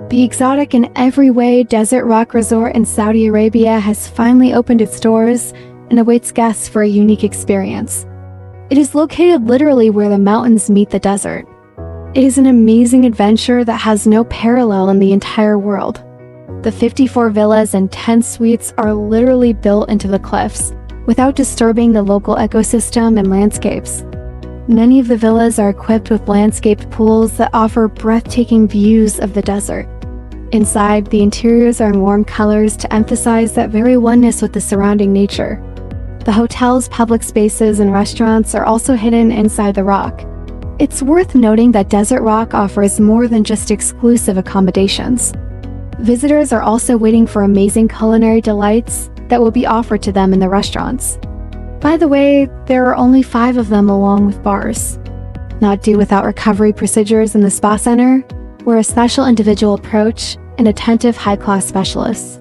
The exotic in every way Desert Rock Resort in Saudi Arabia has finally opened its doors and awaits guests for a unique experience. It is located literally where the mountains meet the desert. It is an amazing adventure that has no parallel in the entire world. The 54 villas and 10 suites are literally built into the cliffs, without disturbing the local ecosystem and landscapes. Many of the villas are equipped with landscaped pools that offer breathtaking views of the desert. Inside, the interiors are in warm colors to emphasize that very oneness with the surrounding nature. The hotel's public spaces and restaurants are also hidden inside the rock. It's worth noting that Desert Rock offers more than just exclusive accommodations. Visitors are also waiting for amazing culinary delights that will be offered to them in the restaurants. By the way, there are only 5 of them along with bars. Not due without recovery procedures in the spa center, where a special individual approach and attentive high-class specialists.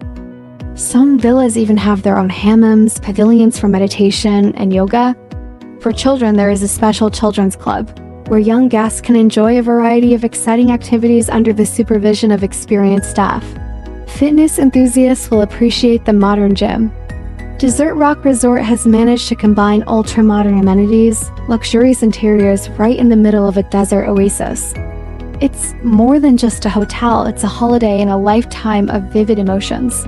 Some villas even have their own hammams, pavilions for meditation and yoga. For children, there is a special children's club, where young guests can enjoy a variety of exciting activities under the supervision of experienced staff. Fitness enthusiasts will appreciate the modern gym. Desert Rock Resort has managed to combine ultra-modern amenities, luxurious interiors right in the middle of a desert oasis. It's more than just a hotel, it's a holiday and a lifetime of vivid emotions.